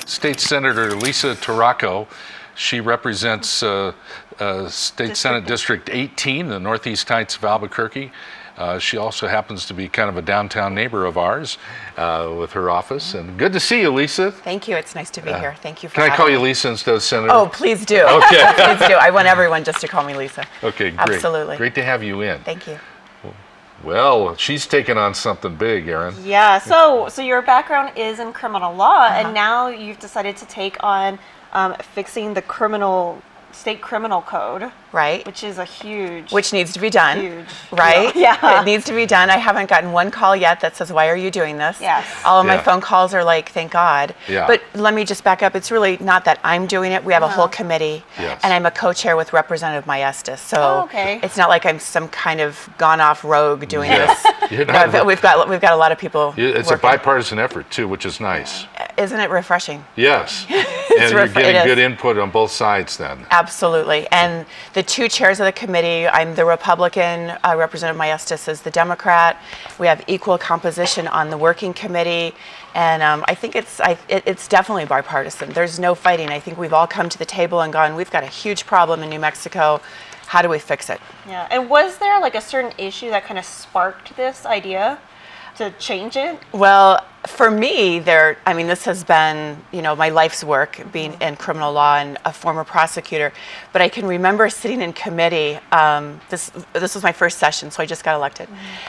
State Senator Lisa Torraco. She represents State Senate District 18, the Northeast Heights of Albuquerque. She also happens to be kind of a downtown neighbor of ours with her office. And good to see you, Lisa. Thank you. It's nice to be here. Thank you for having me. Can I call you me. Lisa instead of Senator? Oh, please do. Okay. Please do. I want everyone just to call me Lisa. Okay, great. Absolutely. Great to have you in. Thank you. Well, she's taken on something big, Erin. Yeah, so your background is in criminal law, and now you've decided to take on fixing the state criminal code. Right. Which is a huge... Which needs to be done. Huge. Right? Yeah. It needs to be done. I haven't gotten one call yet that says, why are you doing this? Yes. All of my phone calls are like, thank God. Yeah. But let me just back up. It's really not that I'm doing it. We have a whole committee. Yes. And I'm a co-chair with Representative Maestas. So it's not like I'm some kind of gone off rogue doing this. No, we've got a lot of people It's working. a bipartisan effort, too, which is nice. Isn't it refreshing? Yes. And you're getting good input on both sides then. Absolutely. And the two chairs of the committee, I'm the Republican, Representative Maestas is the Democrat. We have equal composition on the working committee. And I think it's definitely bipartisan. There's no fighting. I think we've all come to the table and gone, we've got a huge problem in New Mexico. How do we fix it? Yeah. And was there like a certain issue that kind of sparked this idea to change it? Well, for me, this has been, my life's work, being in criminal law and a former prosecutor. But I can remember sitting in committee. This was my first session, so I just got elected.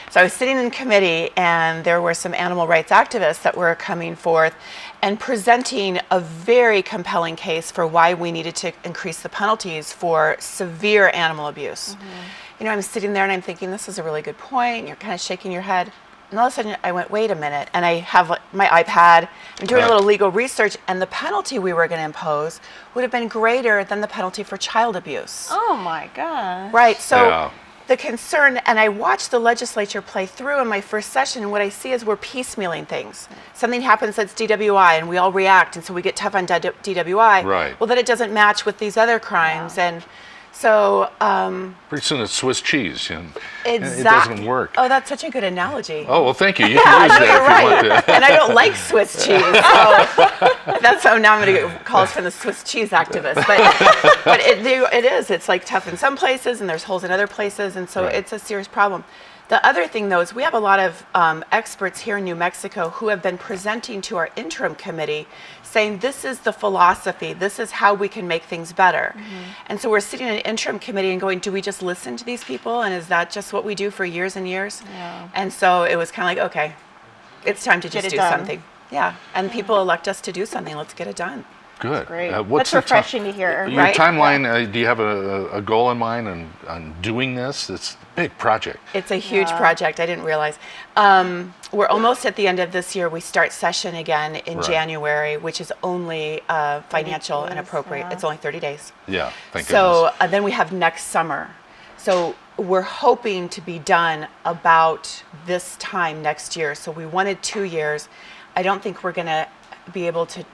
So I was sitting in committee, and there were some animal rights activists that were coming forth and presenting a very compelling case for why we needed to increase the penalties for severe animal abuse. I'm sitting there and I'm thinking, this is a really good point. You're kind of shaking your head. And all of a sudden, I went, wait a minute. And I have my iPad. I'm doing a little legal research. And the penalty we were going to impose would have been greater than the penalty for child abuse. Oh, my God. Right. So the concern, and I watched the legislature play through in my first session. And what I see is we're piecemealing things. Something happens that's DWI, and we all react. And so we get tough on DWI. Right. Well, then it doesn't match with these other crimes. And so pretty soon it's Swiss cheese, and it exactly. doesn't work. Oh, that's such a good analogy. Oh, well, thank you. You can use that if you want to. And I don't like Swiss cheese, so that's how now I'm going to get calls from the Swiss cheese activists. But it is. It's like tough in some places, and there's holes in other places, and so it's a serious problem. The other thing, though, is we have a lot of experts here in New Mexico who have been presenting to our interim committee saying this is the philosophy, this is how we can make things better. And so we're sitting in an interim committee and going, do we just listen to these people? And is that just what we do for years and years? Yeah. And so it was kind of like, okay, it's time to just do something. Yeah, and people elect us to do something. Let's get it done. Good. Great. What's That's refreshing to hear. Your timeline, do you have a goal in mind on doing this? It's a big project. It's a huge project. I didn't realize. We're almost at the end of this year. We start session again in January, which is only financial and appropriate. It's only 30 days. Yeah, thank goodness. So then we have next summer. So we're hoping to be done about this time next year. So we wanted 2 years. I don't think we're going to be able to,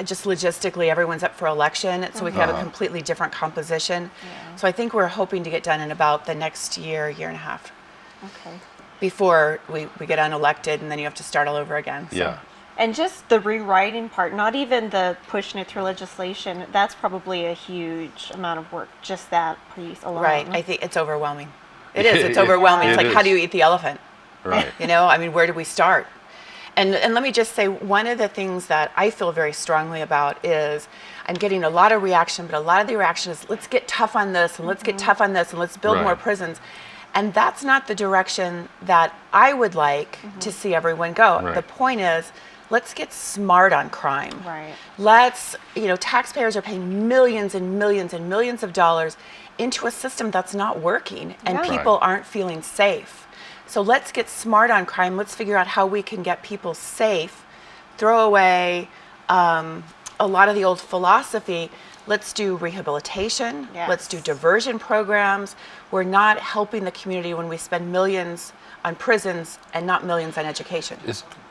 just logistically, everyone's up for election, so we can have a completely different composition. So I think we're hoping to get done in about the next year and a half. Okay. Before we get unelected, and then you have to start all over again. So. Yeah. And just the rewriting part, not even the pushing it through legislation, that's probably a huge amount of work, just that piece alone. Right. I think it's overwhelming. It is. It's overwhelming. It's like, how do you eat the elephant? Right. Where do we start? And let me just say, one of the things that I feel very strongly about is I'm getting a lot of reaction, but a lot of the reaction is, let's get tough on this, and let's get tough on this, and let's build more prisons. And that's not the direction that I would like to see everyone go. Right. The point is, let's get smart on crime. Right. Let's, taxpayers are paying millions and millions and millions of dollars into a system that's not working, and people aren't feeling safe. So let's get smart on crime. Let's figure out how we can get people safe, throw away a lot of the old philosophy. Let's do rehabilitation. Yes. Let's do diversion programs. We're not helping the community when we spend millions on prisons and not millions on education.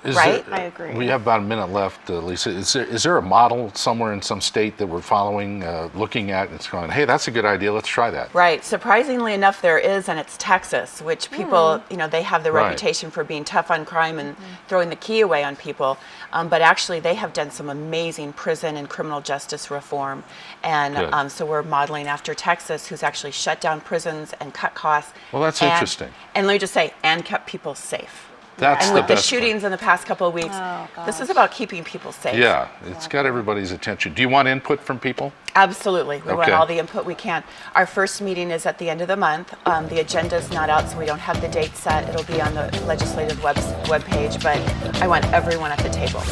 right? I agree. We have about a minute left, Lisa. Is there a model somewhere in some state that we're following, looking at, and it's going, hey, that's a good idea, let's try that? Right. Surprisingly enough, there is, and it's Texas, which people, they have the Right. reputation for being tough on crime and throwing the key away on people. But actually, they have done some amazing prison and criminal justice reform. And Good. so we're modeling after Texas, who's actually shut down prisons and cut costs. Well, that's interesting. And let me just say, and kept people safe. That's And the with the best part. shootings in the past couple of weeks, Oh, this is gosh. about keeping people safe. Yeah, it's got everybody's attention. Do you want input from people? Absolutely. We want Okay. all the input we can. Our first meeting is at the end of the month. The agenda is not out, so we don't have the date set. It'll be on the legislative webpage, but I want everyone at the table.